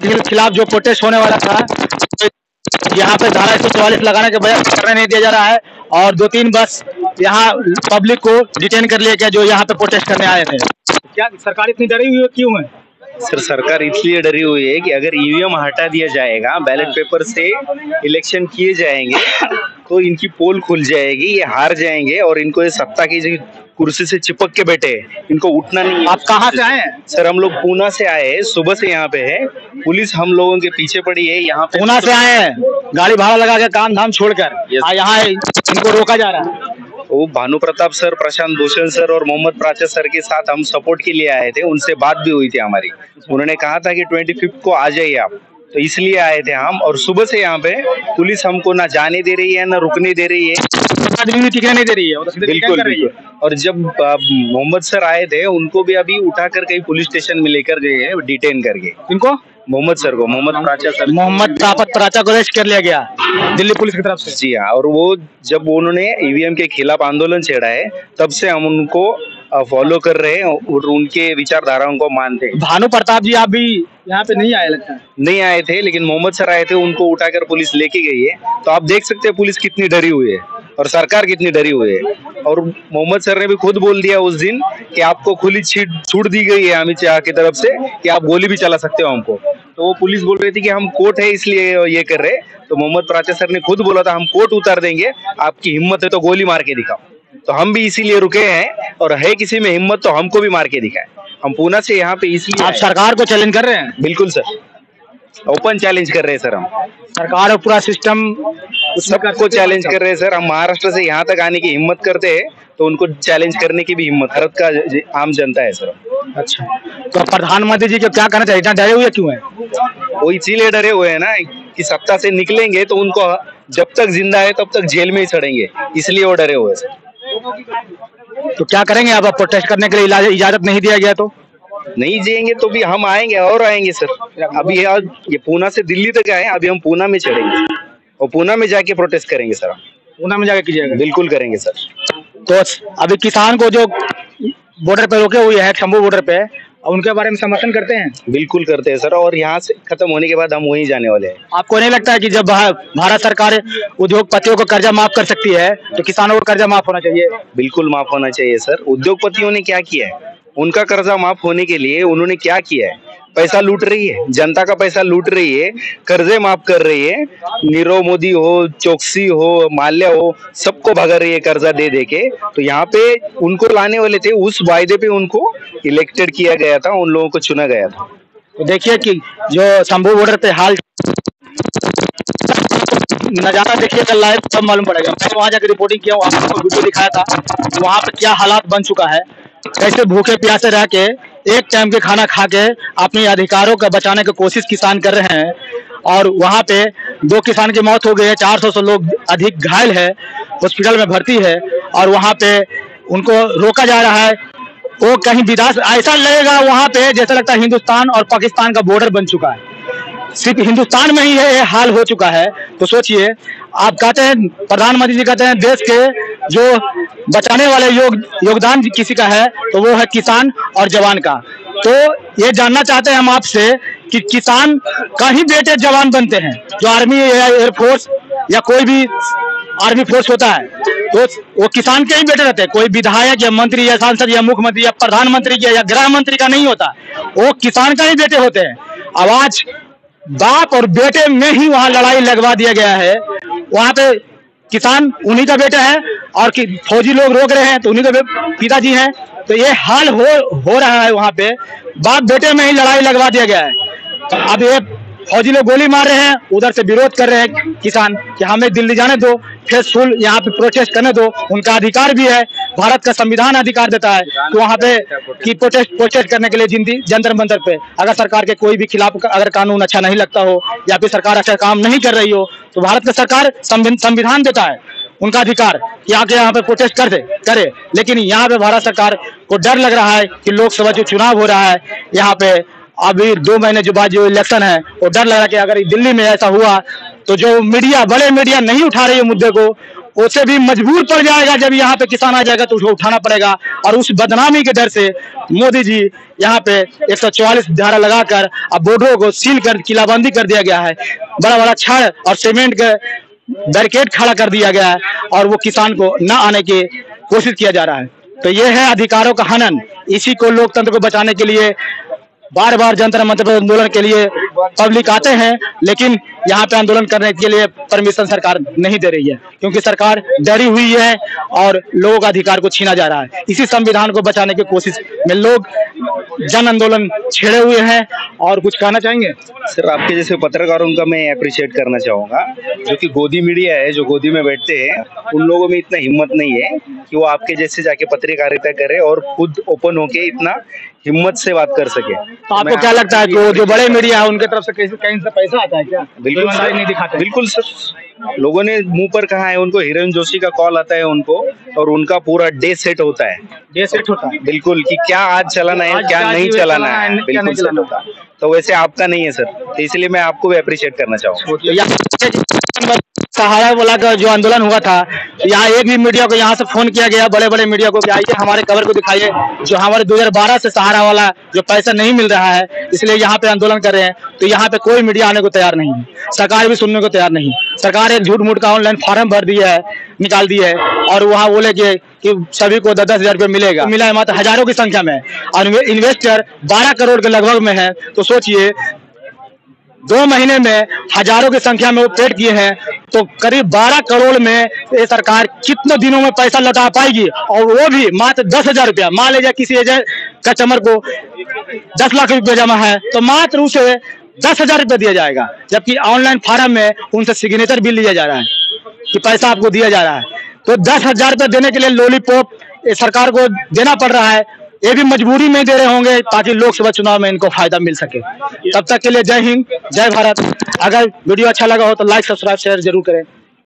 के खिलाफ जो प्रोटेस्ट होने वाला था, यहाँ पे धारा 144 लगाने के बजाय करने नहीं दिया जा रहा है और 2-3 बस यहाँ पब्लिक को डिटेन कर लिया गया जो यहाँ पे प्रोटेस्ट करने आए थे। क्या सरकार इतनी डरी हुई है, क्यों है? सर, सरकार इसलिए डरी हुई है कि अगर ईवीएम हटा दिया जाएगा, बैलेट पेपर से इलेक्शन किए जाएंगे तो इनकी पोल खुल जाएगी, ये हार जाएंगे और इनको ये सत्ता की कुर्सी से चिपक के बैठे, इनको उठना नहीं है। आप कहाँ से आए हैं? सर, हम लोग पूना से आए हैं, सुबह से यहाँ पे है, पुलिस हम लोगों के पीछे पड़ी है। यहाँ पे पूना से आए हैं, गाड़ी भाड़ा लगा के काम धाम छोड़कर यहाँ इनको रोका जा रहा है। वो भानु प्रताप सर, प्रशांत भूषण सर और मोहम्मद प्राचा सर के साथ हम सपोर्ट के लिए आए थे, उनसे बात भी हुई थी हमारी। उन्होंने कहा था कि 25 को आ जाइए आप, तो इसलिए आए थे हम। और सुबह से यहाँ पे पुलिस हमको ना जाने दे रही है ना रुकने दे रही है, टिकने नहीं दे रही है। बिल्कुल बिल्कुल। और जब मोहम्मद सर आए थे उनको भी अभी उठाकर कहीं पुलिस स्टेशन में लेकर गए हैं, डिटेन करके। इनको मोहम्मद सर को, मोहम्मद प्राचा सर, मोहम्मद प्राचा को अरेस्ट कर लिया गया दिल्ली पुलिस की तरफ से। जी हाँ, और वो जब उन्होंने ईवीएम के खिलाफ आंदोलन छेड़ा है तब से हम उनको फॉलो कर रहे हैं और उनके विचारधाराओं को मानते हैं। भानु प्रताप जी आप भी यहाँ पे नहीं आए लगता है? नहीं आए थे, लेकिन मोहम्मद सर आए थे, उनको उठाकर पुलिस लेके गई है। तो आप देख सकते हैं पुलिस कितनी डरी हुई है और सरकार कितनी डरी हुई है। और मोहम्मद सर ने भी खुद बोल दिया उस दिन कि आपको खुली छूट दी गई है अमित शाह की तरफ से कि आप गोली भी चला सकते हो हमको। तो वो पुलिस बोल रही थी कि हम कोर्ट है इसलिए ये कर रहे। तो मोहम्मद प्राचा सर ने खुद बोला था हम कोर्ट उतार देंगे, आपकी हिम्मत है तो गोली मार के दिखाओ। तो हम भी इसीलिए रुके हैं और है किसी में हिम्मत तो हमको भी मार के दिखाए। हम पूना से यहाँ पे इसलिए। आप सरकार को चैलेंज कर रहे हैं? बिल्कुल सर, ओपन चैलेंज कर रहे हैं सर। हम सरकार और पूरा सिस्टम सबको चैलेंज कर रहे हैं सर। हम महाराष्ट्र से यहाँ तक आने की हिम्मत करते हैं तो उनको चैलेंज करने की भी हिम्मत भारत का आम जनता है सर। अच्छा, तो प्रधानमंत्री जी को क्या करना चाहिए? इतना डरे हुए क्यों है? वो इसीलिए डरे हुए हैं ना कि सत्ता से निकलेंगे तो उनको जब तक जिंदा है तब तक जेल में ही सड़ेंगे, इसलिए वो डरे हुए हैं। तो क्या करेंगे आप? प्रोटेस्ट करने के लिए इजाजत नहीं दिया गया तो? नहीं जिएंगे तो भी हम आएंगे और आएंगे सर। अभी ये पूना से दिल्ली तक आए, अभी हम पूना में चढ़ेंगे और पूना में जाके प्रोटेस्ट करेंगे सर। पूना में जाके कीजिएगा? बिल्कुल करेंगे सर। तो अभी किसान को जो बॉर्डर पे रोके हुए हैं, शंभू बॉर्डर पे, उनके बारे में समर्थन करते हैं? बिल्कुल करते हैं सर, और यहाँ से खत्म होने के बाद हम वहीं जाने वाले हैं। आपको नहीं लगता है कि जब भारत सरकार उद्योगपतियों को कर्जा माफ कर सकती है तो किसानों को कर्जा माफ होना चाहिए? बिल्कुल माफ होना चाहिए सर। उद्योगपतियों ने क्या किया है? उनका कर्जा माफ होने के लिए उन्होंने क्या किया है? पैसा लूट रही है, जनता का पैसा लूट रही है, कर्जे माफ कर रही है। नीरव मोदी हो, चौकसी हो, माल्या हो, सबको भगा रही है कर्जा दे दे के। तो यहाँ पे उनको लाने वाले थे, उस वायदे पे उनको इलेक्टेड किया गया था, उन लोगों को चुना गया था। तो देखिए कि जो शंभू बॉर्डर पे हाल नजारा देखिए कल लाइव सब मालूम पड़ेगा। मैं वहाँ जाकर रिपोर्टिंग किया, आपको वीडियो दिखाया था, वहाँ पे क्या हालात बन चुका है, कैसे भूखे प्यासे रह के एक टाइम के खाना खा के अपने अधिकारों का बचाने की कोशिश किसान कर रहे हैं। और वहाँ पे 2 किसान की मौत हो गई है, 400 से लोग अधिक घायल है, हॉस्पिटल में भर्ती है और वहाँ पे उनको रोका जा रहा है। वो कहीं विदास ऐसा लगेगा वहाँ पे जैसा लगता है हिंदुस्तान और पाकिस्तान का बॉर्डर बन चुका है। सिर्फ हिंदुस्तान में ही ये हाल हो चुका है। तो सोचिए, आप कहते हैं, प्रधानमंत्री जी कहते हैं देश के जो बचाने वाले योगदान किसी का है तो वो है किसान और जवान का। तो ये जानना चाहते हैं हम आपसे कि किसान का ही बेटे जवान बनते हैं, जो आर्मी या एयरफोर्स या कोई भी आर्मी फोर्स होता है तो वो किसान के ही बेटे रहते हैं। कोई विधायक या मंत्री या सांसद या मुख्यमंत्री या प्रधानमंत्री या गृह मंत्री का नहीं होता, वो किसान का ही बेटे होते हैं। आवाज बाप और बेटे में ही वहाँ लड़ाई लगवा दिया गया है। वहाँ पे किसान उन्हीं का बेटा है और फौजी लोग रोक रहे हैं तो उन्हीं के पिताजी हैं। तो ये हाल हो रहा है, वहाँ पे बाप बेटे में ही लड़ाई लगवा दिया गया है। अब ये फौजी लोग गोली मार रहे हैं, उधर से विरोध कर रहे हैं किसान कि हमें दिल्ली जाने दो, फेसफुल यहाँ पे प्रोटेस्ट करने दो, उनका अधिकार भी है, भारत का संविधान अधिकार देता है कि वहाँ पे कि प्रोटेस्ट करने के लिए जंतर मंतर पे अगर सरकार के कोई भी खिलाफ अगर कानून अच्छा नहीं लगता हो या फिर सरकार अच्छा काम नहीं कर रही हो तो भारत का सरकार संविधान देता है उनका अधिकार कि आके यहाँ पे प्रोटेस्ट करे। लेकिन यहाँ पे भारत सरकार को डर लग रहा है कि लोकसभा जो चुनाव हो रहा है यहाँ पे अभी 2 महीने जो बाद जो इलेक्शन है, वो डर लग रहा है कि अगर दिल्ली में ऐसा हुआ तो जो मीडिया, बड़े मीडिया नहीं उठा रही है मुद्दे को, उससे भी मजबूर पड़ जाएगा। जब यहाँ पे किसान आ जाएगा तो उसको उठाना पड़ेगा, और उस बदनामी के डर से मोदी जी यहाँ पे 144 धारा लगाकर अब बॉर्डरों को सील कर किलाबंदी कर दिया गया है। बड़ा बड़ा छड़ और सीमेंट का बैरिकेड खड़ा कर दिया गया है, और वो किसान को न आने की कोशिश किया जा रहा है। तो ये है अधिकारों का हनन। इसी को लोकतंत्र को बचाने के लिए बार बार जंतर मंतर पर आंदोलन के लिए पब्लिक आते हैं, लेकिन यहाँ पे आंदोलन करने के लिए परमिशन सरकार नहीं दे रही है, क्योंकि सरकार डरी हुई है और लोगों का अधिकार को छीना जा रहा है। इसी संविधान को बचाने की कोशिश में लोग जन आंदोलन छेड़े हुए हैं। और कुछ कहना चाहेंगे? सर, आपके जैसे पत्रकारों का मैं अप्रिशिएट करना चाहूँगा, जो कि गोदी मीडिया है, जो गोदी में बैठते हैं, उन लोगों में इतना हिम्मत नहीं है कि वो आपके जैसे जाके पत्रकारिता करे और खुद ओपन होके इतना हिम्मत से बात कर सके। तो आपको क्या लगता है कि जो बड़े मीडिया है उनके तरफ से कहीं से पैसा आता है क्या? बिल्कुल सर, नहीं दिखाते। बिल्कुल सर, लोगों ने मुंह पर कहा है, उनको हिरेन जोशी का कॉल आता है उनको, और उनका पूरा डे सेट होता है। डे सेट होता है बिल्कुल, कि क्या आज चलाना है, क्या नहीं चलाना है, बिल्कुल सेट होता है। तो वैसे आपका नहीं है सर, तो इसलिए मैं आपको भी अप्रिशिएट करना चाहूँगा। सहारा वाला का जो आंदोलन हुआ था, यहाँ एक भी मीडिया को यहाँ से फोन किया गया, बड़े बड़े मीडिया को, कि आइए हमारे खबर को दिखाइए, जो हमारे 2012 से सहारा वाला जो पैसा नहीं मिल रहा है इसलिए यहाँ पे आंदोलन कर रहे हैं। तो यहाँ पे कोई मीडिया आने को तैयार नहीं है, सरकार भी सुनने को तैयार नहीं। सरकार एक झूठ मूठ का ऑनलाइन फॉर्म भर दिया है, निकाल दिया है, और वहाँ बोले कि सभी को 10-10 हजार रुपये मिलेगा। मिला है मात्र हजारों की संख्या में, और इन्वेस्टर 12 करोड़ के लगभग में है। तो सोचिए 2 महीने में हजारों की संख्या में वो पेड किए हैं, तो करीब 12 करोड़ में ये सरकार कितने दिनों में पैसा लौटा पाएगी, और वो भी मात्र 10,000 रुपया। मान लीजिए किसी एजेंट कस्टमर को 10 लाख रुपया जमा है, तो मात्र उसे 10,000 रुपया दिया जाएगा, जबकि ऑनलाइन फॉर्म में उनसे सिग्नेचर भी लिया जा रहा है कि पैसा आपको दिया जा रहा है। तो 10,000 रुपया देने के लिए लॉलीपॉप सरकार को देना पड़ रहा है। ये भी मजबूरी में दे रहे होंगे ताकि लोकसभा चुनाव में इनको फायदा मिल सके। तब तक के लिए जय हिंद, जय भारत। अगर वीडियो अच्छा लगा हो तो लाइक, सब्सक्राइब, शेयर जरूर करें।